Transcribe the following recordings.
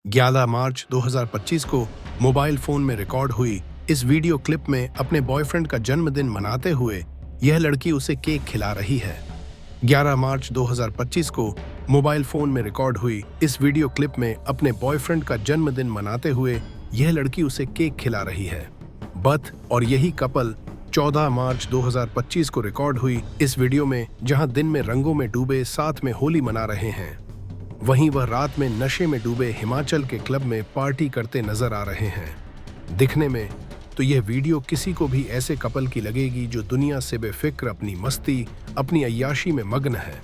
11 मार्च 2025 को mobile phone में record हुई इस वीडियो क्लिप में अपने बॉयफ्रेंड का जन्मदिन मनाते हुए यह लड़की उसे केक खिला रही है। 11 मार्च 2025 को मोबाइल फोन में रिकॉर्ड हुई इस वीडियो क्लिप में अपने बॉयफ्रेंड का जन्मदिन मनाते हुए यह लड़की उसे केक खिला रही है। बथ और यही कपल 14 मार्च 2025 को रिकॉर्ड हुई इस वीडियो में जहां दिन में रंगों में डूबे साथ में होली मना रहे हैं, वहीं वह रात में नशे में डूबे हिमाचल के क्लब में पार्टी करते नजर आ रहे हैं। दिखने में तो यह वीडियो किसी को भी ऐसे कपल की लगेगी जो दुनिया से बेफिक्र अपनी मस्ती, अपनी अय्याशी में मग्न है।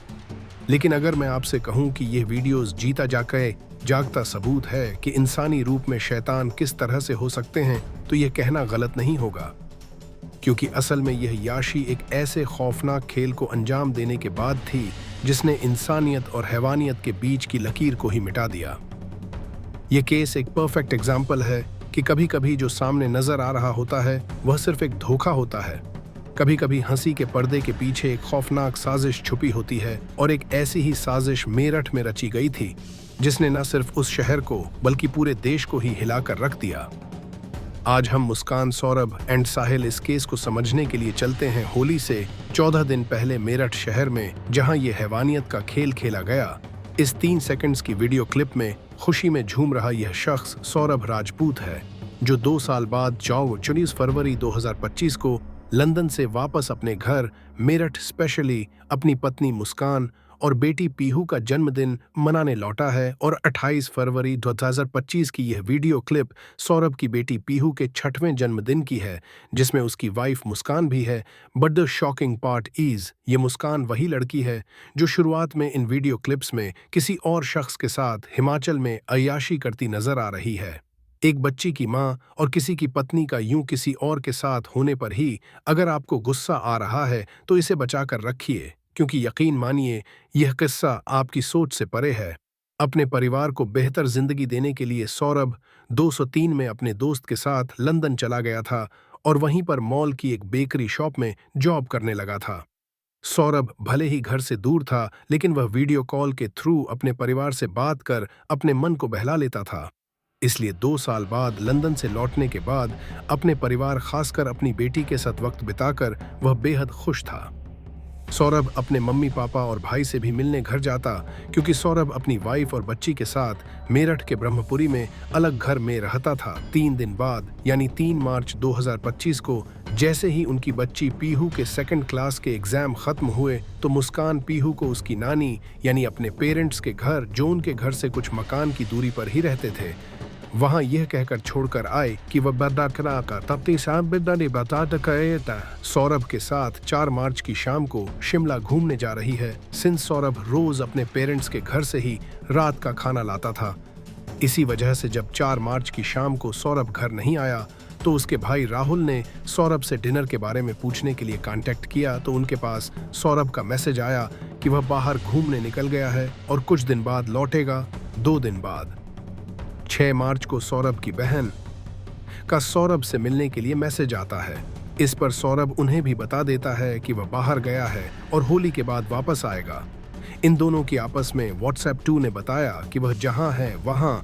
लेकिन अगर मैं आपसे कहूं कि यह वीडियोस जीता जागता सबूत है कि इंसानी रूप में शैतान किस तरह से हो सकते हैं, तो यह कहना गलत नहीं होगा, क्योंकि असल में यह याशी एक ऐसे खौफनाक खेल को अंजाम देने के बाद थी जिसने इंसानियत और हैवानियत के बीच की लकीर को ही मिटा दिया। यह केस एक परफेक्ट एग्जाम्पल है कि कभी कभी जो सामने नजर आ रहा होता है वह सिर्फ एक धोखा होता है। कभी कभी हंसी के पर्दे के पीछे एक खौफनाक साजिश छुपी होती है, और एक ऐसी ही साजिश मेरठ में रची गई थी जिसने न सिर्फ उस शहर को बल्कि पूरे देश को ही हिलाकर रख दिया। आज हम मुस्कान, सौरभ एंड साहिल इस केस को समझने के लिए चलते हैं होली से 14 दिन पहले मेरठ शहर में, जहां ये हैवानियत का खेल खेला गया। इस 3 सेकंड्स की वीडियो क्लिप में खुशी में झूम रहा यह शख्स सौरभ राजपूत है, जो 2 साल बाद 24 फरवरी 2025 को लंदन से वापस अपने घर मेरठ स्पेशली अपनी पत्नी मुस्कान और बेटी पीहू का जन्मदिन मनाने लौटा है। और 28 फरवरी 2025 की यह वीडियो क्लिप सौरभ की बेटी पीहू के 6वें जन्मदिन की है, जिसमें उसकी वाइफ मुस्कान भी है। But the shocking part is ये मुस्कान वही लड़की है जो शुरुआत में इन वीडियो क्लिप्स में किसी और शख्स के साथ हिमाचल में अय्याशी करती नजर आ रही है। एक बच्ची की माँ और किसी की पत्नी का यूं किसी और के साथ होने पर ही अगर आपको गुस्सा आ रहा है तो इसे बचाकर रखिए, क्योंकि यकीन मानिए यह किस्सा आपकी सोच से परे है। अपने परिवार को बेहतर जिंदगी देने के लिए सौरभ 203 में अपने दोस्त के साथ लंदन चला गया था और वहीं पर मॉल की एक बेकरी शॉप में जॉब करने लगा था। सौरभ भले ही घर से दूर था, लेकिन वह वीडियो कॉल के थ्रू अपने परिवार से बात कर अपने मन को बहला लेता था। इसलिए 2 साल बाद लंदन से लौटने के बाद अपने परिवार, खासकर अपनी बेटी के साथ वक्त बिताकर वह बेहद खुश था। सौरभ अपने मम्मी पापा और भाई से भी मिलने घर जाता, क्योंकि सौरभ अपनी वाइफ और बच्ची के साथ मेरठ के ब्रह्मपुरी में अलग घर में रहता था। 3 दिन बाद यानी 3 मार्च 2025 को जैसे ही उनकी बच्ची पीहू के 2nd क्लास के एग्जाम खत्म हुए तो मुस्कान पीहू को उसकी नानी यानी अपने पेरेंट्स के घर, जो उनके घर से कुछ मकान की दूरी पर ही रहते थे, वहां यह कहकर छोड़कर आए कि वह सौरभ के साथ 4 मार्च की शाम को शिमला घूमने जा रही है। सिंस सौरभ रोज अपने पेरेंट्स के घर से ही रात का खाना लाता था, इसी वजह से जब 4 मार्च की शाम को सौरभ घर नहीं आया तो उसके भाई राहुल ने सौरभ से डिनर के बारे में पूछने के लिए कांटेक्ट किया, तो उनके पास सौरभ का मैसेज आया कि वह बाहर घूमने निकल गया है और कुछ दिन बाद लौटेगा। 2 दिन बाद 6 मार्च को सौरभ की बहन का सौरभ से मिलने के लिए मैसेज आता है। इस पर सौरभ उन्हें भी बता देता है कि वह बाहर गया है और होली के बाद वापस आएगा। इन दोनों की आपस में व्हाट्सएप 2 ने बताया कि वह जहां है वहां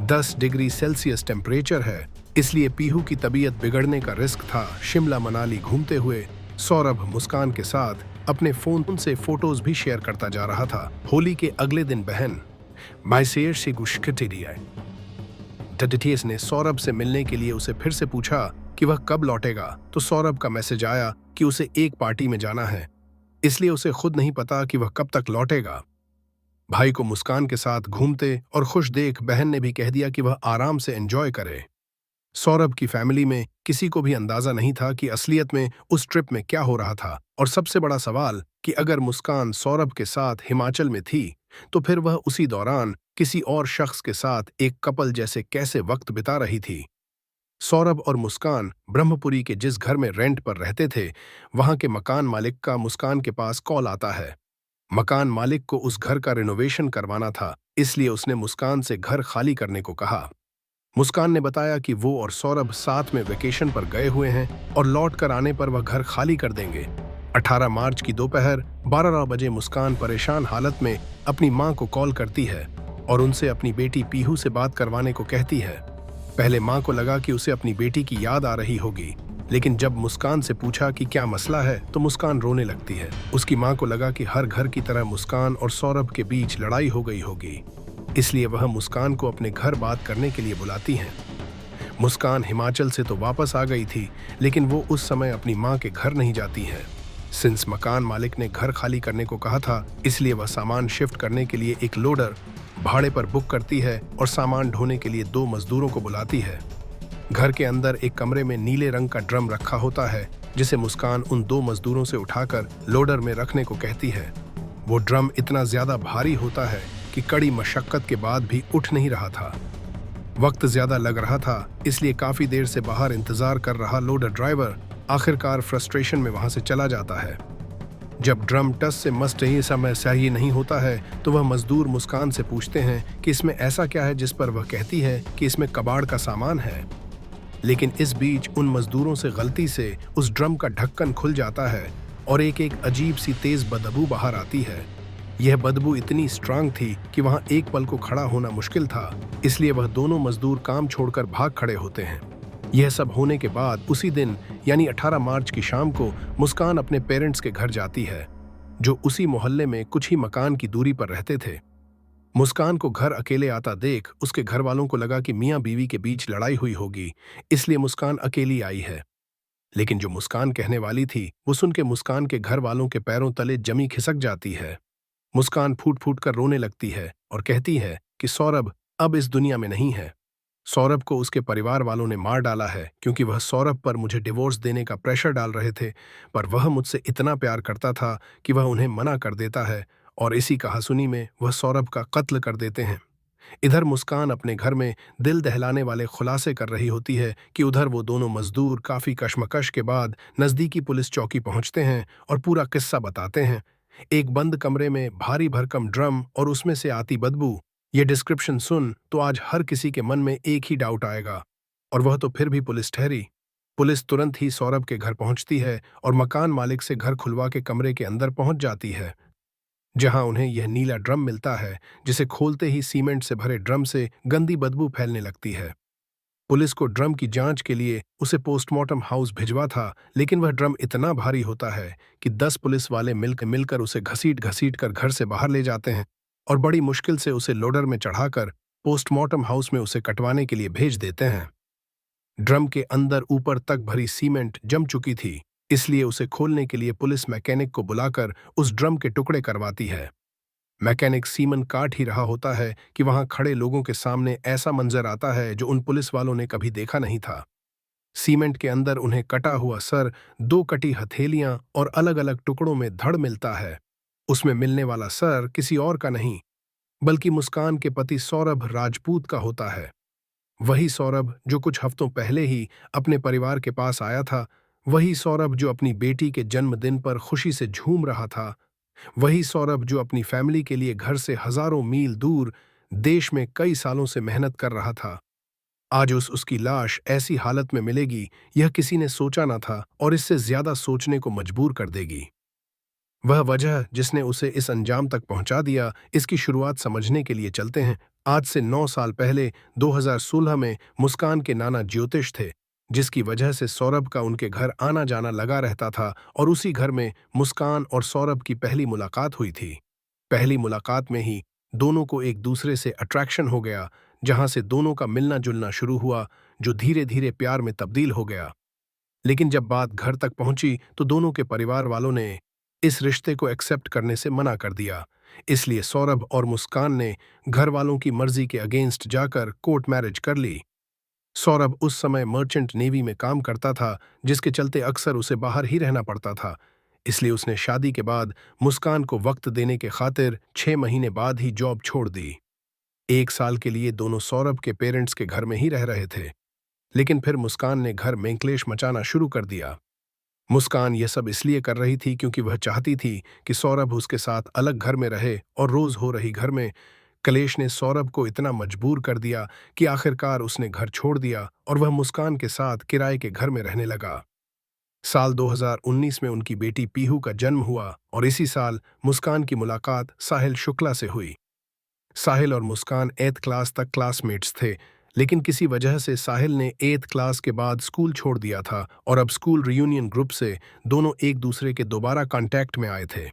10 डिग्री सेल्सियस टेम्परेचर है, इसलिए पीहू की तबीयत बिगड़ने का रिस्क था। शिमला मनाली घूमते हुए सौरभ मुस्कान के साथ अपने फोन से फोटोज भी शेयर करता जा रहा था। होली के अगले दिन बहन डडीटीएस ने सौरभ से मिलने के लिए उसे फिर से पूछा कि वह कब लौटेगा, तो सौरभ का मैसेज आया कि उसे एक पार्टी में जाना है, इसलिए उसे खुद नहीं पता कि वह कब तक लौटेगा। भाई को मुस्कान के साथ घूमते और खुश देख बहन ने भी कह दिया कि वह आराम से एंजॉय करे। सौरभ की फैमिली में किसी को भी अंदाजा नहीं था कि असलियत में उस ट्रिप में क्या हो रहा था, और सबसे बड़ा सवाल कि अगर मुस्कान सौरभ के साथ हिमाचल में थी तो फिर वह उसी दौरान किसी और शख्स के साथ एक कपल जैसे कैसे वक्त बिता रही थी। सौरभ और मुस्कान ब्रह्मपुरी के जिस घर में रेंट पर रहते थे, वहां के मकान मालिक का मुस्कान के पास कॉल आता है। मकान मालिक को उस घर का रिनोवेशन करवाना था, इसलिए उसने मुस्कान से घर खाली करने को कहा। मुस्कान ने बताया कि वो और सौरभ साथ में वेकेशन पर गए हुए हैं और लौट कर आने पर वह घर खाली कर देंगे। 18 मार्च की दोपहर 12 बजे मुस्कान परेशान हालत में अपनी मां को कॉल करती है और उनसे अपनी बेटी पीहू से बात करवाने को कहती है। पहले मां को लगा कि उसे अपनी बेटी की याद आ रही होगी, लेकिन जब मुस्कान से पूछा कि क्या मसला है तो मुस्कान रोने लगती है। उसकी मां को लगा कि हर घर की तरह मुस्कान और सौरभ के बीच लड़ाई हो गई होगी, इसलिए वह मुस्कान को अपने घर बात करने के लिए बुलाती हैं। मुस्कान हिमाचल से तो वापस आ गई थी, लेकिन वो उस समय अपनी मां के घर नहीं जाती है। सिंस मकान मालिक ने घर खाली करने को कहा था, इसलिए वह सामान शिफ्ट करने के लिए एक लोडर भाड़े पर बुक करती है और सामान ढोने के लिए 2 मजदूरों को बुलाती है। घर के अंदर एक कमरे में नीले रंग का ड्रम रखा होता है, जिसे मुस्कान उन 2 मजदूरों से उठाकर लोडर में रखने को कहती है। वो ड्रम इतना ज्यादा भारी होता है कि कड़ी मशक्कत के बाद भी उठ नहीं रहा था। वक्त ज्यादा लग रहा था, इसलिए काफी देर से बाहर इंतजार कर रहा लोडर ड्राइवर आखिरकार फ्रस्ट्रेशन में वहां से चला जाता है। जब ड्रम टस से मस्ट ही समय सही नहीं होता है तो वह मजदूर मुस्कान से पूछते हैं कि इसमें ऐसा क्या है, जिस पर वह कहती है कि इसमें कबाड़ का सामान है। लेकिन इस बीच उन मजदूरों से गलती से उस ड्रम का ढक्कन खुल जाता है और एक एक अजीब सी तेज बदबू बाहर आती है। यह बदबू इतनी स्ट्रांग थी कि वहां एक पल को खड़ा होना मुश्किल था, इसलिए वह दोनों मजदूर काम छोड़कर भाग खड़े होते हैं। यह सब होने के बाद उसी दिन यानी 18 मार्च की शाम को मुस्कान अपने पेरेंट्स के घर जाती है, जो उसी मोहल्ले में कुछ ही मकान की दूरी पर रहते थे। मुस्कान को घर अकेले आता देख उसके घर वालों को लगा कि मियां बीवी के बीच लड़ाई हुई होगी, इसलिए मुस्कान अकेली आई है। लेकिन जो मुस्कान कहने वाली थी वो सुन के मुस्कान के घर वालों के पैरों तले जमी खिसक जाती है। मुस्कान फूट फूट कर रोने लगती है और कहती है कि सौरभ अब इस दुनिया में नहीं है। सौरभ को उसके परिवार वालों ने मार डाला है, क्योंकि वह सौरभ पर मुझे डिवोर्स देने का प्रेशर डाल रहे थे, पर वह मुझसे इतना प्यार करता था कि वह उन्हें मना कर देता है और इसी कहासुनी में वह सौरभ का कत्ल कर देते हैं। इधर मुस्कान अपने घर में दिल दहलाने वाले खुलासे कर रही होती है कि उधर वो दोनों मजदूर काफी कशमकश के बाद नजदीकी पुलिस चौकी पहुंचते हैं और पूरा किस्सा बताते हैं। एक बंद कमरे में भारी भरकम ड्रम और उसमें से आती बदबू, ये डिस्क्रिप्शन सुन तो आज हर किसी के मन में एक ही डाउट आएगा, और वह तो फिर भी पुलिस ठहरी। पुलिस तुरंत ही सौरभ के घर पहुंचती है और मकान मालिक से घर खुलवा के कमरे के अंदर पहुंच जाती है, जहां उन्हें यह नीला ड्रम मिलता है, जिसे खोलते ही सीमेंट से भरे ड्रम से गंदी बदबू फैलने लगती है। पुलिस को ड्रम की जांच के लिए उसे पोस्टमार्टम हाउस भिजवा था, लेकिन वह ड्रम इतना भारी होता है कि 10 पुलिस वाले मिलकर उसे घसीट घसीट कर घर से बाहर ले जाते हैं और बड़ी मुश्किल से उसे लोडर में चढ़ाकर पोस्टमार्टम हाउस में उसे कटवाने के लिए भेज देते हैं। ड्रम के अंदर ऊपर तक भरी सीमेंट जम चुकी थी, इसलिए उसे खोलने के लिए पुलिस मैकेनिक को बुलाकर उस ड्रम के टुकड़े करवाती है। मैकेनिक सीमन काट ही रहा होता है कि वहां खड़े लोगों के सामने ऐसा मंजर आता है जो उन पुलिस वालों ने कभी देखा नहीं था। सीमेंट के अंदर उन्हें कटा हुआ सर, 2 कटी हथेलियां और अलग अलग टुकड़ों में धड़ मिलता है। उसमें मिलने वाला सर किसी और का नहीं, बल्कि मुस्कान के पति सौरभ राजपूत का होता है। वही सौरभ जो कुछ हफ्तों पहले ही अपने परिवार के पास आया था, वही सौरभ जो अपनी बेटी के जन्मदिन पर खुशी से झूम रहा था, वही सौरभ जो अपनी फैमिली के लिए घर से हजारों मील दूर देश में कई सालों से मेहनत कर रहा था। आज उसकी लाश ऐसी हालत में मिलेगी, यह किसी ने सोचा ना था और इससे ज्यादा सोचने को मजबूर कर देगी। वह वजह जिसने उसे इस अंजाम तक पहुंचा दिया, इसकी शुरुआत समझने के लिए चलते हैं। आज से 9 साल पहले 2016 में मुस्कान के नाना ज्योतिष थे, जिसकी वजह से सौरभ का उनके घर आना जाना लगा रहता था, और उसी घर में मुस्कान और सौरभ की पहली मुलाकात हुई थी। पहली मुलाकात में ही दोनों को एक दूसरे से अट्रैक्शन हो गया, जहां से दोनों का मिलना जुलना शुरू हुआ, जो धीरे धीरे प्यार में तब्दील हो गया। लेकिन जब बात घर तक पहुंची तो दोनों के परिवार वालों ने इस रिश्ते को एक्सेप्ट करने से मना कर दिया। इसलिए सौरभ और मुस्कान ने घर वालों की मर्जी के अगेंस्ट जाकर कोर्ट मैरिज कर ली। सौरभ उस समय मर्चेंट नेवी में काम करता था, जिसके चलते अक्सर उसे बाहर ही रहना पड़ता था। इसलिए उसने शादी के बाद मुस्कान को वक्त देने के खातिर 6 महीने बाद ही जॉब छोड़ दी। 1 साल के लिए दोनों सौरभ के पेरेंट्स के घर में ही रह रहे थे, लेकिन फिर मुस्कान ने घर में क्लेश मचाना शुरू कर दिया। मुस्कान यह सब इसलिए कर रही थी क्योंकि वह चाहती थी कि सौरभ उसके साथ अलग घर में रहे, और रोज हो रही घर में कलेश ने सौरभ को इतना मजबूर कर दिया कि आखिरकार उसने घर छोड़ दिया और वह मुस्कान के साथ किराए के घर में रहने लगा। साल 2019 में उनकी बेटी पीहू का जन्म हुआ और इसी साल मुस्कान की मुलाकात साहिल शुक्ला से हुई। साहिल और मुस्कान 8th क्लास तक क्लासमेट्स थे, लेकिन किसी वजह से साहिल ने 8th क्लास के बाद स्कूल छोड़ दिया था और अब स्कूल रियूनियन ग्रुप से दोनों एक दूसरे के दोबारा कांटेक्ट में आए थे।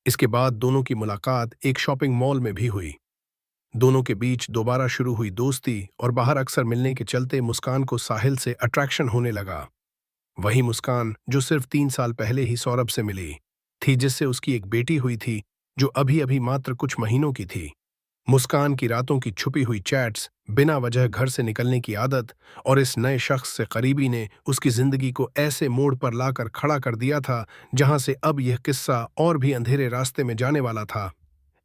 इसके बाद दोनों की मुलाकात एक शॉपिंग मॉल में भी हुई। दोनों के बीच दोबारा शुरू हुई दोस्ती और बाहर अक्सर मिलने के चलते मुस्कान को साहिल से अट्रैक्शन होने लगा। वही मुस्कान जो सिर्फ 3 साल पहले ही सौरभ से मिली थी, जिससे उसकी एक बेटी हुई थी जो अभी अभी मात्र कुछ महीनों की थी। मुस्कान की रातों की छुपी हुई चैट्स, बिना वजह घर से निकलने की आदत और इस नए शख्स से करीबी ने उसकी जिंदगी को ऐसे मोड़ पर लाकर खड़ा कर दिया था जहां से अब यह किस्सा और भी अंधेरे रास्ते में जाने वाला था।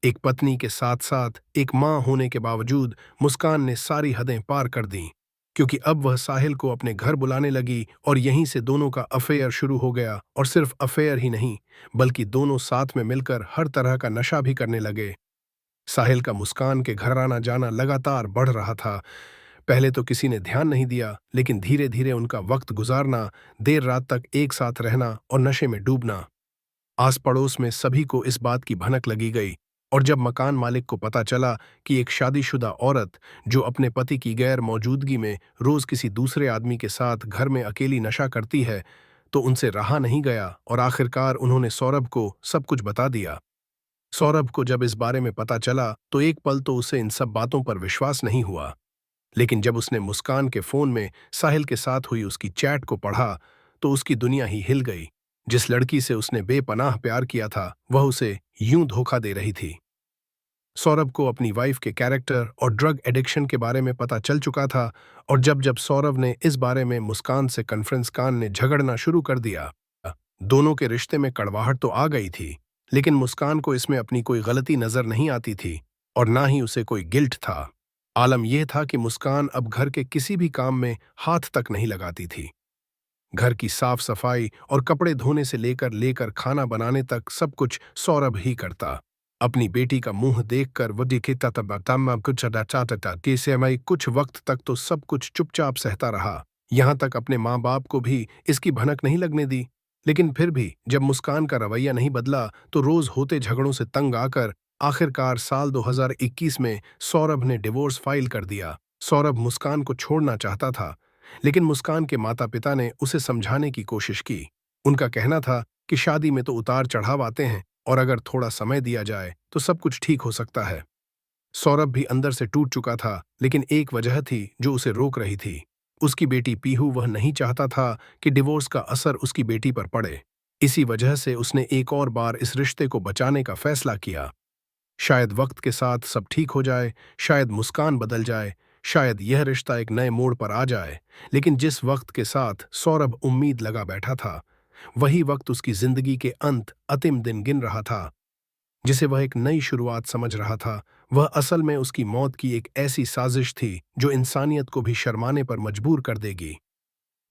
एक पत्नी के साथ साथ एक मां होने के बावजूद मुस्कान ने सारी हदें पार कर दी, क्योंकि अब वह साहिल को अपने घर बुलाने लगी और यहीं से दोनों का अफेयर शुरू हो गया। और सिर्फ अफेयर ही नहीं, बल्कि दोनों साथ में मिलकर हर तरह का नशा भी करने लगे। साहिल का मुस्कान के घर आना जाना लगातार बढ़ रहा था। पहले तो किसी ने ध्यान नहीं दिया, लेकिन धीरे धीरे उनका वक्त गुजारना, देर रात तक एक साथ रहना और नशे में डूबना, आस पड़ोस में सभी को इस बात की भनक लगी गई। और जब मकान मालिक को पता चला कि एक शादीशुदा औरत जो अपने पति की गैर मौजूदगी में रोज किसी दूसरे आदमी के साथ घर में अकेली नशा करती है, तो उनसे रहा नहीं गया और आखिरकार उन्होंने सौरभ को सब कुछ बता दिया। सौरभ को जब इस बारे में पता चला तो एक पल तो उसे इन सब बातों पर विश्वास नहीं हुआ, लेकिन जब उसने मुस्कान के फोन में साहिल के साथ हुई उसकी चैट को पढ़ा तो उसकी दुनिया ही हिल गई। जिस लड़की से उसने बेपनाह प्यार किया था, वह उसे यूं धोखा दे रही थी। सौरभ को अपनी वाइफ के कैरेक्टर और ड्रग एडिक्शन के बारे में पता चल चुका था, और जब जब सौरभ ने इस बारे में मुस्कान से कन्फ्रेंस कान ने झगड़ना शुरू कर दिया। दोनों के रिश्ते में कड़वाहट तो आ गई थी, लेकिन मुस्कान को इसमें अपनी कोई गलती नजर नहीं आती थी और ना ही उसे कोई गिल्ट था। आलम यह था कि मुस्कान अब घर के किसी भी काम में हाथ तक नहीं लगाती थी। घर की साफ सफाई और कपड़े धोने से लेकर लेकर खाना बनाने तक सब कुछ सौरभ ही करता। अपनी बेटी का मुंह देखकर वो दिखता तब कुछ चाहता कैसे मैं कुछ वक्त तक तो सब कुछ चुपचाप सहता रहा, यहां तक अपने माँ बाप को भी इसकी भनक नहीं लगने दी। लेकिन फिर भी जब मुस्कान का रवैया नहीं बदला तो रोज होते झगड़ों से तंग आकर आखिरकार साल 2021 में सौरभ ने डिवोर्स फाइल कर दिया। सौरभ मुस्कान को छोड़ना चाहता था, लेकिन मुस्कान के माता पिता ने उसे समझाने की कोशिश की। उनका कहना था कि शादी में तो उतार चढ़ाव आते हैं और अगर थोड़ा समय दिया जाए तो सब कुछ ठीक हो सकता है। सौरभ भी अंदर से टूट चुका था, लेकिन एक वजह थी जो उसे रोक रही थी। उसकी बेटी पीहू। वह नहीं चाहता था कि डिवोर्स का असर उसकी बेटी पर पड़े। इसी वजह से उसने एक और बार इस रिश्ते को बचाने का फैसला किया। शायद वक्त के साथ सब ठीक हो जाए, शायद मुस्कान बदल जाए, शायद यह रिश्ता एक नए मोड़ पर आ जाए। लेकिन जिस वक्त के साथ सौरभ उम्मीद लगा बैठा था, वही वक्त उसकी जिंदगी के अंतिम दिन गिन रहा था। जिसे वह एक नई शुरुआत समझ रहा था, वह असल में उसकी मौत की एक ऐसी साजिश थी जो इंसानियत को भी शर्माने पर मजबूर कर देगी।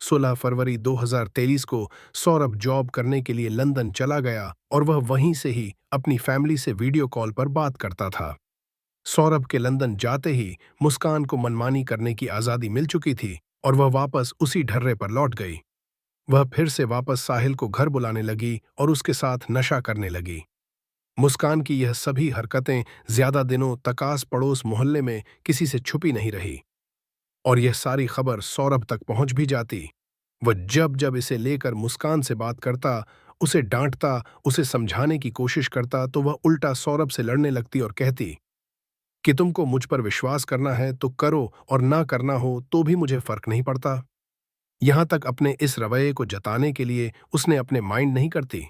16 फरवरी 2023 को सौरभ जॉब करने के लिए लंदन चला गया और वह वहीं से ही अपनी फैमिली से वीडियो कॉल पर बात करता था। सौरभ के लंदन जाते ही मुस्कान को मनमानी करने की आज़ादी मिल चुकी थी और वह वापस उसी ढर्रे पर लौट गई। वह फिर से वापस साहिल को घर बुलाने लगी और उसके साथ नशा करने लगी। मुस्कान की यह सभी हरकतें ज्यादा दिनों तक आस पड़ोस मोहल्ले में किसी से छुपी नहीं रही और यह सारी खबर सौरभ तक पहुंच भी जाती। वह जब जब इसे लेकर मुस्कान से बात करता, उसे डांटता, उसे समझाने की कोशिश करता, तो वह उल्टा सौरभ से लड़ने लगती और कहती कि तुमको मुझ पर विश्वास करना है तो करो और ना करना हो तो भी मुझे फर्क नहीं पड़ता। यहां तक अपने इस रवैये को जताने के लिए उसने अपने माइंड नहीं करती।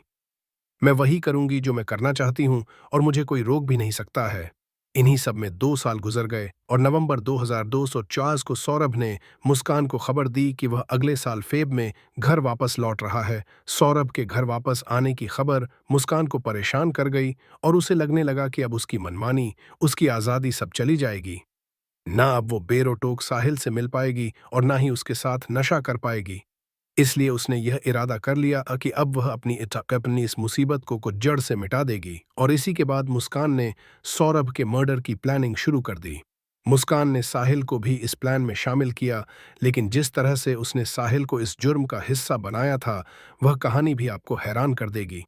मैं वही करूंगी जो मैं करना चाहती हूं और मुझे कोई रोक भी नहीं सकता है। इन्हीं सब में 2 साल गुजर गए और नवंबर 2024 को सौरभ ने मुस्कान को खबर दी कि वह अगले साल फेब में घर वापस लौट रहा है। सौरभ के घर वापस आने की खबर मुस्कान को परेशान कर गई और उसे लगने लगा कि अब उसकी मनमानी, उसकी आज़ादी सब चली जाएगी। ना अब वो बेरोटोक साहिल से मिल पाएगी और ना ही उसके साथ नशा कर पाएगी। इसलिए उसने यह इरादा कर लिया कि अब वह अपनी इस मुसीबत को कुछ जड़ से मिटा देगी और इसी के बाद मुस्कान ने सौरभ के मर्डर की प्लानिंग शुरू कर दी। मुस्कान ने साहिल को भी इस प्लान में शामिल किया, लेकिन जिस तरह से उसने साहिल को इस जुर्म का हिस्सा बनाया था, वह कहानी भी आपको हैरान कर देगी,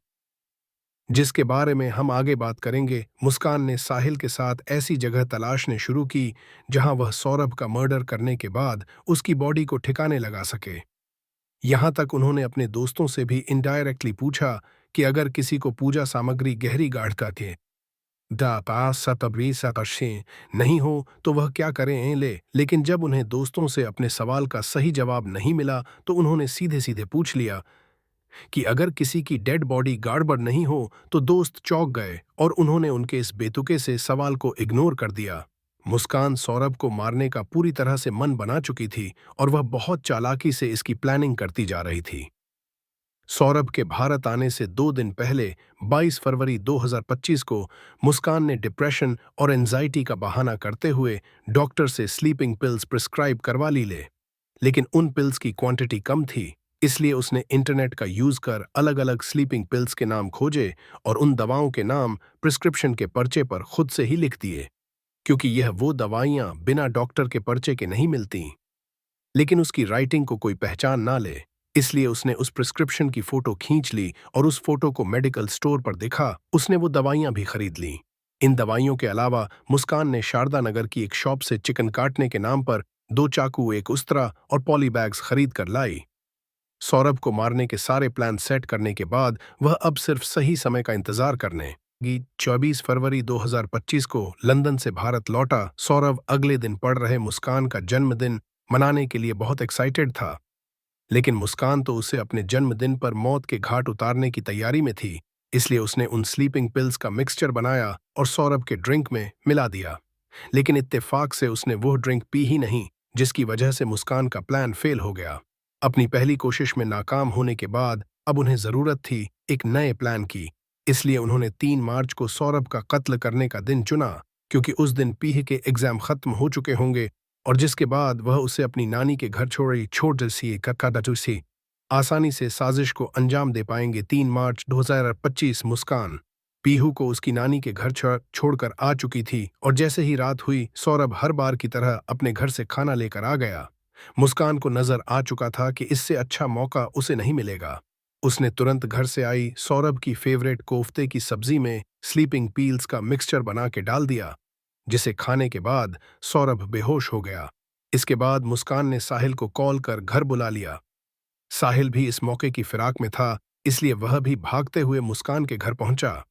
जिसके बारे में हम आगे बात करेंगे। मुस्कान ने साहिल के साथ ऐसी जगह तलाशने शुरू की जहां वह सौरभ का मर्डर करने के बाद उसकी बॉडी को ठिकाने लगा सके। यहां तक उन्होंने अपने दोस्तों से भी इनडायरेक्टली पूछा कि अगर किसी को पूजा सामग्री गहरी गाढ़ता के दा पास सतबरी सकशें नहीं हो तो वह क्या करें ले। लेकिन जब उन्हें दोस्तों से अपने सवाल का सही जवाब नहीं मिला तो उन्होंने सीधे सीधे पूछ लिया कि अगर किसी की डेड बॉडी गाड़बड़ नहीं हो तो दोस्त चौंक गए और उन्होंने उनके इस बेतुके से सवाल को इग्नोर कर दिया। मुस्कान सौरभ को मारने का पूरी तरह से मन बना चुकी थी और वह बहुत चालाकी से इसकी प्लानिंग करती जा रही थी। सौरभ के भारत आने से 2 दिन पहले 22 फरवरी 2025 को मुस्कान ने डिप्रेशन और एंजाइटी का बहाना करते हुए डॉक्टर से स्लीपिंग पिल्स प्रिस्क्राइब करवा ली ले। लेकिन उन पिल्स की क्वांटिटी कम थी, इसलिए उसने इंटरनेट का यूज कर अलग अलग स्लीपिंग पिल्स के नाम खोजे और उन दवाओं के नाम प्रिस्क्रिप्शन के पर्चे पर खुद से ही लिख दिए, क्योंकि यह वो दवाइयां बिना डॉक्टर के पर्चे के नहीं मिलती। लेकिन उसकी राइटिंग को कोई पहचान ना ले, इसलिए उसने उस प्रिस्क्रिप्शन की फोटो खींच ली और उस फोटो को मेडिकल स्टोर पर दिखा। उसने वो दवाइयां भी खरीद लीं। इन दवाइयों के अलावा मुस्कान ने शारदा नगर की एक शॉप से चिकन काटने के नाम पर 2 चाकू, एक उस्तरा और पॉली बैग्स खरीद कर लाई। सौरभ को मारने के सारे प्लान सेट करने के बाद वह अब सिर्फ सही समय का इंतजार करने की 24 फरवरी 2025 को लंदन से भारत लौटा। सौरभ अगले दिन पड़ रहे मुस्कान का जन्मदिन मनाने के लिए बहुत एक्साइटेड था, लेकिन मुस्कान तो उसे अपने जन्मदिन पर मौत के घाट उतारने की तैयारी में थी। इसलिए उसने उन स्लीपिंग पिल्स का मिक्सचर बनाया और सौरभ के ड्रिंक में मिला दिया। लेकिन इत्तेफाक से उसने वो ड्रिंक पी ही नहीं, जिसकी वजह से मुस्कान का प्लान फेल हो गया। अपनी पहली कोशिश में नाकाम होने के बाद अब उन्हें जरूरत थी एक नए प्लान की। इसलिए उन्होंने 3 मार्च को सौरभ का कत्ल करने का दिन चुना, क्योंकि उस दिन पीह के एग्जाम खत्म हो चुके होंगे और जिसके बाद वह उसे अपनी नानी के घर छोड़ सी कक्का आसानी से साजिश को अंजाम दे पाएंगे। 3 मार्च 2025 मुस्कान पीहू को उसकी नानी के घर छोड़कर आ चुकी थी और जैसे ही रात हुई सौरभ हर बार की तरह अपने घर से खाना लेकर आ गया। मुस्कान को नजर आ चुका था कि इससे अच्छा मौका उसे नहीं मिलेगा। उसने तुरंत घर से आई सौरभ की फेवरेट कोफ्ते की सब्जी में स्लीपिंग पील्स का मिक्सचर बना के डाल दिया, जिसे खाने के बाद सौरभ बेहोश हो गया। इसके बाद मुस्कान ने साहिल को कॉल कर घर बुला लिया। साहिल भी इस मौके की फिराक में था, इसलिए वह भी भागते हुए मुस्कान के घर पहुंचा।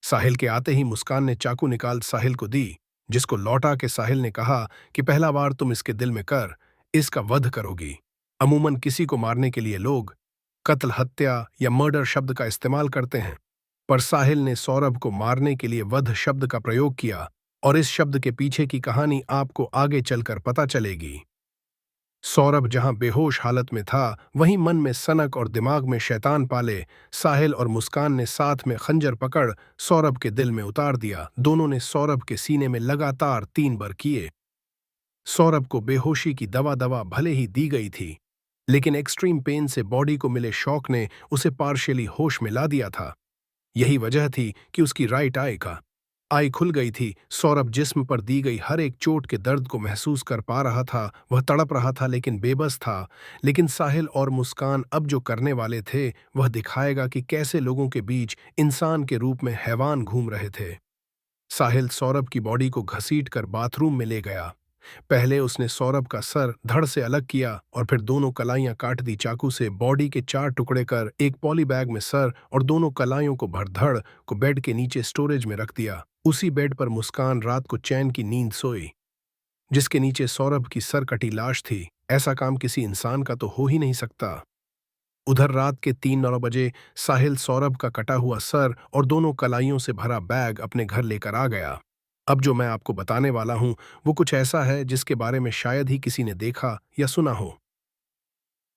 साहिल के आते ही मुस्कान ने चाकू निकाल साहिल को दी, जिसको लौटा के साहिल ने कहा कि पहला वार तुम इसके दिल में कर, इसका वध करोगी। अमूमन किसी को मारने के लिए लोग कत्ल, हत्या या मर्डर शब्द का इस्तेमाल करते हैं, पर साहिल ने सौरभ को मारने के लिए वध शब्द का प्रयोग किया और इस शब्द के पीछे की कहानी आपको आगे चलकर पता चलेगी। सौरभ जहां बेहोश हालत में था, वहीं मन में सनक और दिमाग में शैतान पाले साहिल और मुस्कान ने साथ में खंजर पकड़ सौरभ के दिल में उतार दिया। दोनों ने सौरभ के सीने में लगातार 3 बार किए। सौरभ को बेहोशी की दवा भले ही दी गई थी, लेकिन एक्सट्रीम पेन से बॉडी को मिले शॉक ने उसे पार्शियली होश में ला दिया था। यही वजह थी कि उसकी राइट आई खुल गई थी। सौरभ जिस्म पर दी गई हर एक चोट के दर्द को महसूस कर पा रहा था। वह तड़प रहा था लेकिन बेबस था। लेकिन साहिल और मुस्कान अब जो करने वाले थे वह दिखाएगा कि कैसे लोगों के बीच इंसान के रूप में हैवान घूम रहे थे। साहिल सौरभ की बॉडी को घसीट कर बाथरूम में ले गया। पहले उसने सौरभ का सर धड़ से अलग किया और फिर दोनों कलाइयां काट दी चाकू से। बॉडी के 4 टुकड़े कर एक पॉली बैग में सर और दोनों कलाइयों को भर धड़ को बेड के नीचे स्टोरेज में रख दिया। उसी बेड पर मुस्कान रात को चैन की नींद सोई, जिसके नीचे सौरभ की सर कटी लाश थी। ऐसा काम किसी इंसान का तो हो ही नहीं सकता। उधर रात के 3-9 बजे साहिल सौरभ का कटा हुआ सर और दोनों कलाइयों से भरा बैग अपने घर लेकर आ गया। अब जो मैं आपको बताने वाला हूं वो कुछ ऐसा है जिसके बारे में शायद ही किसी ने देखा या सुना हो।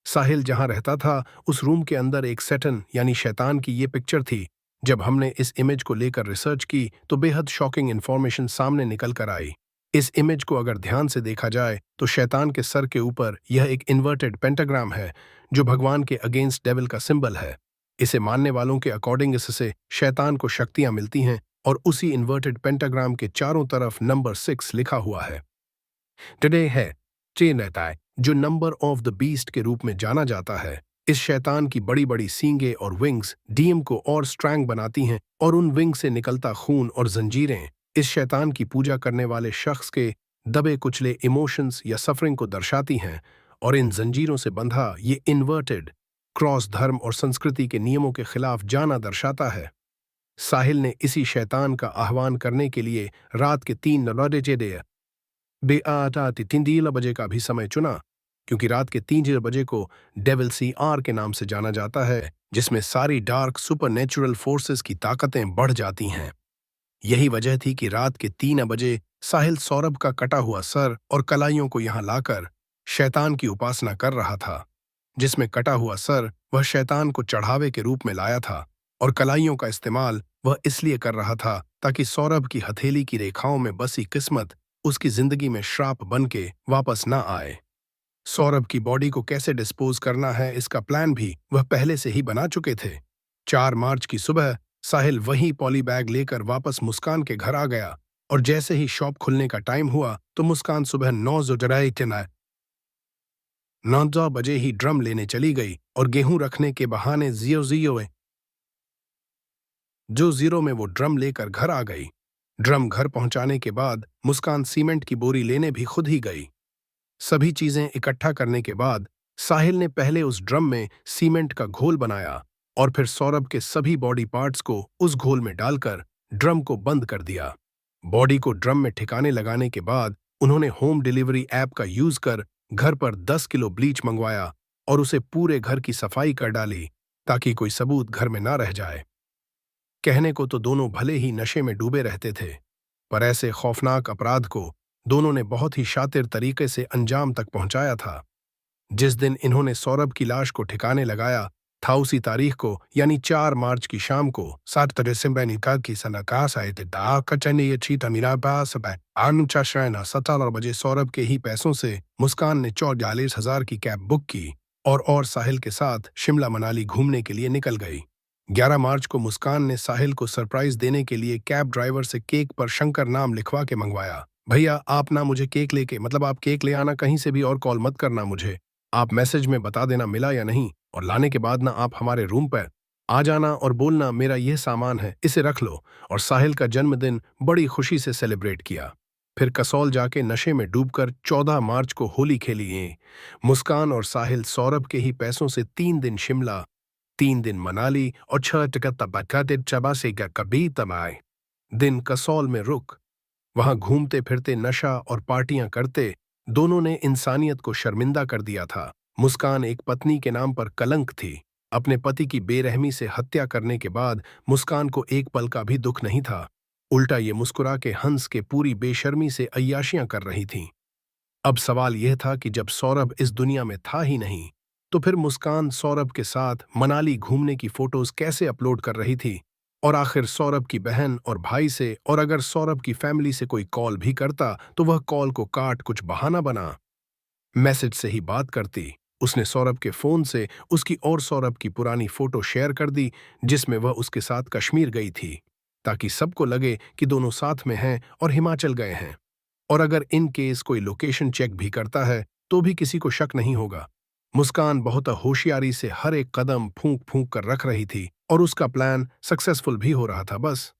साहिल जहां रहता था उस रूम के अंदर एक सैटन यानी शैतान की ये पिक्चर थी। जब हमने इस इमेज को लेकर रिसर्च की तो बेहद शॉकिंग इंफॉर्मेशन सामने निकल कर आई। इस इमेज को अगर ध्यान से देखा जाए तो शैतान के सर के ऊपर यह एक इन्वर्टेड पेंटाग्राम है, जो भगवान के अगेंस्ट डेविल का सिंबल है। इसे मानने वालों के अकॉर्डिंग इससे शैतान को शक्तियां मिलती हैं और उसी इन्वर्टेड पेंटाग्राम के चारों तरफ नंबर 6 लिखा हुआ है। टुडे है चेन रहता है जो नंबर ऑफ द बीस्ट के रूप में जाना जाता है। इस शैतान की बड़ी बड़ी सींगे और विंग्स डीएम को और स्ट्रैंग बनाती हैं और उन विंग से निकलता खून और जंजीरें इस शैतान की पूजा करने वाले शख्स के दबे कुचले इमोशंस या सफरिंग को दर्शाती हैं। और इन जंजीरों से बंधा ये इन्वर्टेड क्रॉस धर्म और संस्कृति के नियमों के खिलाफ जाना दर्शाता है। साहिल ने इसी शैतान का आह्वान करने के लिए रात के 3 बजे का भी समय चुना, क्योंकि रात के 3 बजे को डेविल CR के नाम से जाना जाता है, जिसमें सारी डार्क सुपरनेचुरल फोर्सेस की ताकतें बढ़ जाती हैं। यही वजह थी कि रात के 3 बजे साहिल सौरभ का कटा हुआ सर और कलाइयों को यहां लाकर शैतान की उपासना कर रहा था, जिसमें कटा हुआ सर वह शैतान को चढ़ावे के रूप में लाया था और कलाइयों का इस्तेमाल वह इसलिए कर रहा था ताकि सौरभ की हथेली की रेखाओं में बसी किस्मत उसकी जिंदगी में श्राप बन के वापस ना आए। सौरभ की बॉडी को कैसे डिस्पोज करना है इसका प्लान भी वह पहले से ही बना चुके थे। 4 मार्च की सुबह साहिल वही पॉली बैग लेकर वापस मुस्कान के घर आ गया और जैसे ही शॉप खुलने का टाइम हुआ तो मुस्कान सुबह 9 बजे ही ड्रम लेने चली गई और गेहूं रखने के बहाने जीरो में वो ड्रम लेकर घर आ गई। ड्रम घर पहुंचाने के बाद मुस्कान सीमेंट की बोरी लेने भी खुद ही गई। सभी चीजें इकट्ठा करने के बाद साहिल ने पहले उस ड्रम में सीमेंट का घोल बनाया और फिर सौरभ के सभी बॉडी पार्ट्स को उस घोल में डालकर ड्रम को बंद कर दिया। बॉडी को ड्रम में ठिकाने लगाने के बाद उन्होंने होम डिलीवरी ऐप का यूज कर घर पर 10 किलो ब्लीच मंगवाया और उसे पूरे घर की सफाई कर डाली ताकि कोई सबूत घर में ना रह जाए। कहने को तो दोनों भले ही नशे में डूबे रहते थे, पर ऐसे खौफनाक अपराध को दोनों ने बहुत ही शातिर तरीके से अंजाम तक पहुंचाया था। जिस दिन इन्होंने सौरभ की लाश को ठिकाने लगाया था उसी तारीख को यानी 4 मार्च की शाम को 17 बजे सौरभ के ही पैसों से मुस्कान ने 44,000 की कैब बुक की और साहिल के साथ शिमला मनाली घूमने के लिए निकल गई। 11 मार्च को मुस्कान ने साहिल को सरप्राइज देने के लिए कैब ड्राइवर से केक पर शंकर नाम लिखवा के मंगवाया। भैया आप ना मुझे केक लेके आप केक ले आना, कहीं से भी और कॉल मत करना मुझे, आप मैसेज में बता देना मिला या नहीं, और लाने के बाद ना आप हमारे रूम पर आ जाना और बोलना मेरा यह सामान है इसे रख लो। और साहिल का जन्मदिन बड़ी खुशी से सेलिब्रेट किया। फिर कसौल जाके नशे में डूबकर 14 मार्च को होली खेली। मुस्कान और साहिल सौरभ के ही पैसों से 3 दिन शिमला, 3 दिन मनाली और 6 टिकट चबा से कभी तमाए दिन कसौल में रुक वहां घूमते फिरते नशा और पार्टियां करते दोनों ने इंसानियत को शर्मिंदा कर दिया था। मुस्कान एक पत्नी के नाम पर कलंक थी। अपने पति की बेरहमी से हत्या करने के बाद मुस्कान को एक पल का भी दुख नहीं था। उल्टा ये मुस्कुरा के हंस के पूरी बेशर्मी से अय्याशियां कर रही थीं। अब सवाल यह था कि जब सौरभ इस दुनिया में था ही नहीं तो फिर मुस्कान सौरभ के साथ मनाली घूमने की फोटोज कैसे अपलोड कर रही थी। और आखिर सौरभ की बहन और भाई से, और अगर सौरभ की फैमिली से कोई कॉल भी करता तो वह कॉल को काट कुछ बहाना बना मैसेज से ही बात करती। उसने सौरभ के फोन से उसकी और सौरभ की पुरानी फोटो शेयर कर दी जिसमें वह उसके साथ कश्मीर गई थी, ताकि सबको लगे कि दोनों साथ में हैं और हिमाचल गए हैं। और अगर इन केस कोई लोकेशन चेक भी करता है तो भी किसी को शक नहीं होगा। मुस्कान बहुत होशियारी से हर एक कदम फूंक फूंक कर रख रही थी और उसका प्लान सक्सेसफुल भी हो रहा था। बस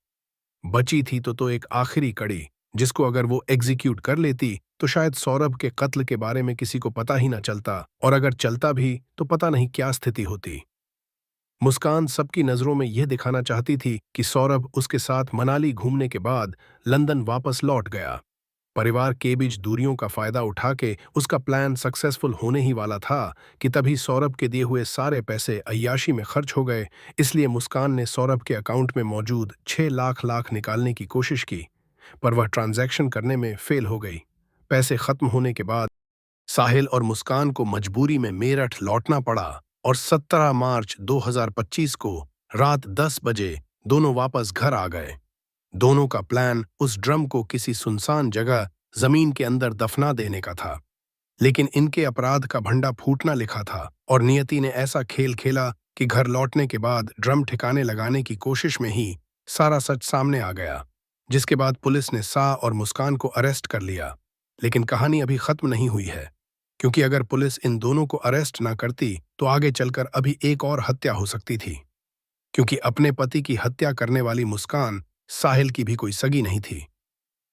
बची थी तो एक आखिरी कड़ी, जिसको अगर वो एग्जीक्यूट कर लेती तो शायद सौरभ के कत्ल के बारे में किसी को पता ही ना चलता, और अगर चलता भी तो पता नहीं क्या स्थिति होती। मुस्कान सबकी नजरों में यह दिखाना चाहती थी कि सौरभ उसके साथ मनाली घूमने के बाद लंदन वापस लौट गया। परिवार के बीच दूरियों का फायदा उठा के उसका प्लान सक्सेसफुल होने ही वाला था कि तभी सौरभ के दिए हुए सारे पैसे अय्याशी में खर्च हो गए। इसलिए मुस्कान ने सौरभ के अकाउंट में मौजूद 6 लाख निकालने की कोशिश की, पर वह ट्रांजैक्शन करने में फेल हो गई। पैसे खत्म होने के बाद साहिल और मुस्कान को मजबूरी में मेरठ लौटना पड़ा और 17 मार्च 2025 को रात 10 बजे दोनों वापस घर आ गए। दोनों का प्लान उस ड्रम को किसी सुनसान जगह जमीन के अंदर दफना देने का था, लेकिन इनके अपराध का भंडा फूटना लिखा था और नियति ने ऐसा खेल खेला कि घर लौटने के बाद ड्रम ठिकाने लगाने की कोशिश में ही सारा सच सामने आ गया, जिसके बाद पुलिस ने सा और मुस्कान को अरेस्ट कर लिया। लेकिन कहानी अभी खत्म नहीं हुई है, क्योंकि अगर पुलिस इन दोनों को अरेस्ट ना करती तो आगे चलकर अभी एक और हत्या हो सकती थी। क्योंकि अपने पति की हत्या करने वाली मुस्कान साहिल की भी कोई सगी नहीं थी।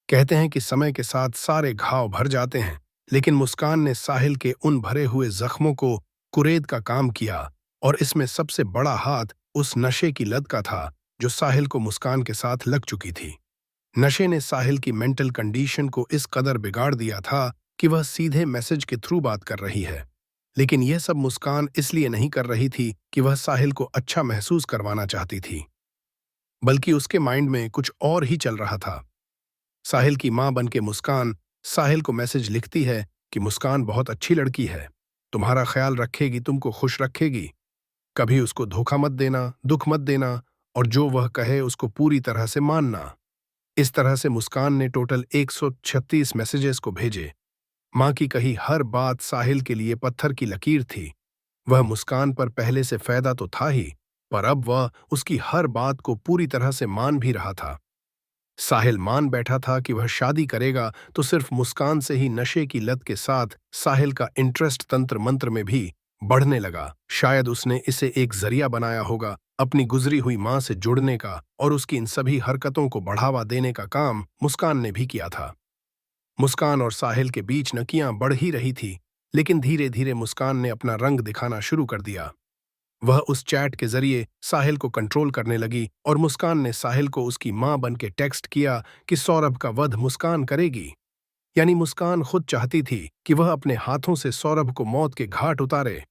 कहते हैं कि समय के साथ सारे घाव भर जाते हैं, लेकिन मुस्कान ने साहिल के उन भरे हुए जख्मों को कुरेद का काम किया, और इसमें सबसे बड़ा हाथ उस नशे की लत का था जो साहिल को मुस्कान के साथ लग चुकी थी। नशे ने साहिल की मेंटल कंडीशन को इस कदर बिगाड़ दिया था कि वह सीधे मैसेज के थ्रू बात कर रही है। लेकिन यह सब मुस्कान इसलिए नहीं कर रही थी कि वह साहिल को अच्छा महसूस करवाना चाहती थी, बल्कि उसके माइंड में कुछ और ही चल रहा था। साहिल की मां बनके मुस्कान साहिल को मैसेज लिखती है कि मुस्कान बहुत अच्छी लड़की है, तुम्हारा ख्याल रखेगी, तुमको खुश रखेगी, कभी उसको धोखा मत देना, दुख मत देना, और जो वह कहे उसको पूरी तरह से मानना। इस तरह से मुस्कान ने टोटल 136 मैसेजेस को भेजे। मां की कही हर बात साहिल के लिए पत्थर की लकीर थी। वह मुस्कान पर पहले से फायदा तो था ही, पर अब वह उसकी हर बात को पूरी तरह से मान भी रहा था। साहिल मान बैठा था कि वह शादी करेगा तो सिर्फ मुस्कान से ही। नशे की लत के साथ साहिल का इंटरेस्ट तंत्र मंत्र में भी बढ़ने लगा। शायद उसने इसे एक जरिया बनाया होगा अपनी गुजरी हुई मां से जुड़ने का, और उसकी इन सभी हरकतों को बढ़ावा देने का काम मुस्कान ने भी किया था। मुस्कान और साहिल के बीच नकियां बढ़ ही रही थी, लेकिन धीरे धीरे मुस्कान ने अपना रंग दिखाना शुरू कर दिया। वह उस चैट के जरिए साहिल को कंट्रोल करने लगी, और मुस्कान ने साहिल को उसकी मां बन के टेक्स्ट किया कि सौरभ का वध मुस्कान करेगी। यानी मुस्कान खुद चाहती थी कि वह अपने हाथों से सौरभ को मौत के घाट उतारे।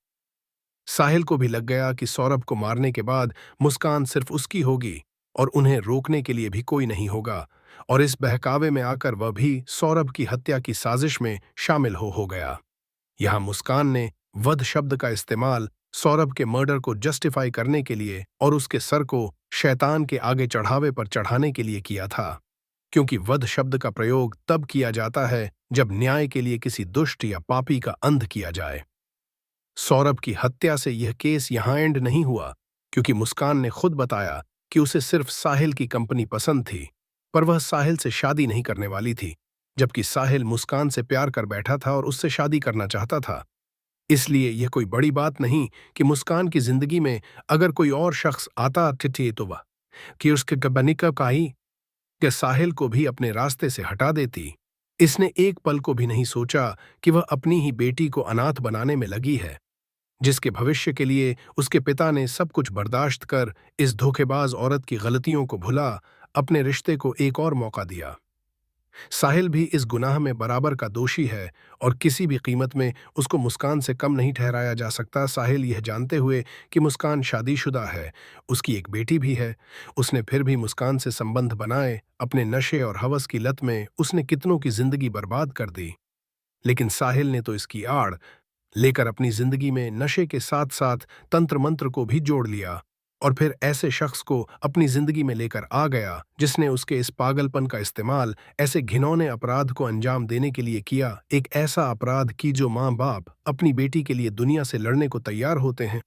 साहिल को भी लग गया कि सौरभ को मारने के बाद मुस्कान सिर्फ उसकी होगी और उन्हें रोकने के लिए भी कोई नहीं होगा, और इस बहकावे में आकर वह भी सौरभ की हत्या की साजिश में शामिल हो गया। यहां मुस्कान ने वध शब्द का इस्तेमाल सौरभ के मर्डर को जस्टिफाई करने के लिए और उसके सर को शैतान के आगे चढ़ावे पर चढ़ाने के लिए किया था, क्योंकि वध शब्द का प्रयोग तब किया जाता है जब न्याय के लिए किसी दुष्ट या पापी का अंध किया जाए। सौरभ की हत्या से यह केस यहां एंड नहीं हुआ, क्योंकि मुस्कान ने खुद बताया कि उसे सिर्फ साहिल की कंपनी पसंद थी, पर वह साहिल से शादी नहीं करने वाली थी, जबकि साहिल मुस्कान से प्यार कर बैठा था और उससे शादी करना चाहता था। इसलिए यह कोई बड़ी बात नहीं कि मुस्कान की जिंदगी में अगर कोई और शख्स आता थे तो वह कि उसके गबनिका काई के साहिल को भी अपने रास्ते से हटा देती। इसने एक पल को भी नहीं सोचा कि वह अपनी ही बेटी को अनाथ बनाने में लगी है, जिसके भविष्य के लिए उसके पिता ने सब कुछ बर्दाश्त कर इस धोखेबाज औरत की गलतियों को भुला अपने रिश्ते को एक और मौका दिया। साहिल भी इस गुनाह में बराबर का दोषी है, और किसी भी कीमत में उसको मुस्कान से कम नहीं ठहराया जा सकता। साहिल यह जानते हुए कि मुस्कान शादीशुदा है, उसकी एक बेटी भी है, उसने फिर भी मुस्कान से संबंध बनाए। अपने नशे और हवस की लत में उसने कितनों की जिंदगी बर्बाद कर दी, लेकिन साहिल ने तो इसकी आड़ लेकर अपनी जिंदगी में नशे के साथ साथ तंत्र मंत्र को भी जोड़ लिया, और फिर ऐसे शख्स को अपनी जिंदगी में लेकर आ गया जिसने उसके इस पागलपन का इस्तेमाल ऐसे घिनौने अपराध को अंजाम देने के लिए किया। एक ऐसा अपराध कि जो माँ बाप अपनी बेटी के लिए दुनिया से लड़ने को तैयार होते हैं,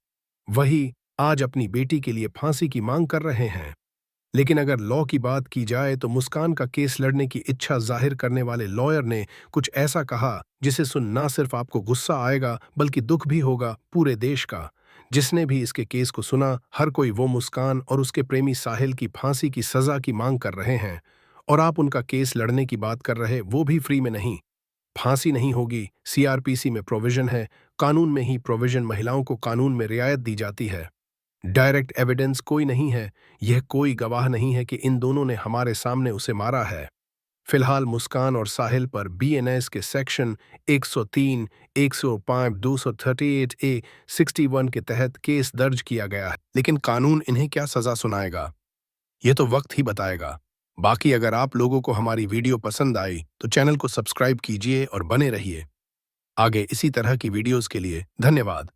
वही आज अपनी बेटी के लिए फांसी की मांग कर रहे हैं। लेकिन अगर लॉ की बात की जाए तो मुस्कान का केस लड़ने की इच्छा जाहिर करने वाले लॉयर ने कुछ ऐसा कहा जिसे सुन ना सिर्फ आपको गुस्सा आएगा बल्कि दुख भी होगा पूरे देश का। जिसने भी इसके केस को सुना, हर कोई वो मुस्कान और उसके प्रेमी साहिल की फांसी की सजा की मांग कर रहे हैं, और आप उनका केस लड़ने की बात कर रहे, वो भी फ्री में नहीं। फांसी नहीं होगी, सीआरपीसी में प्रोविजन है, कानून में ही प्रोविजन, महिलाओं को कानून में रियायत दी जाती है। डायरेक्ट एविडेंस कोई नहीं है, यह कोई गवाह नहीं है कि इन दोनों ने हमारे सामने उसे मारा है। फिलहाल मुस्कान और साहिल पर बीएनएस के सेक्शन 103, 105, 238 ए 61 के तहत केस दर्ज किया गया है, लेकिन कानून इन्हें क्या सजा सुनाएगा ये तो वक्त ही बताएगा। बाकी अगर आप लोगों को हमारी वीडियो पसंद आई तो चैनल को सब्सक्राइब कीजिए और बने रहिए आगे इसी तरह की वीडियोस के लिए। धन्यवाद।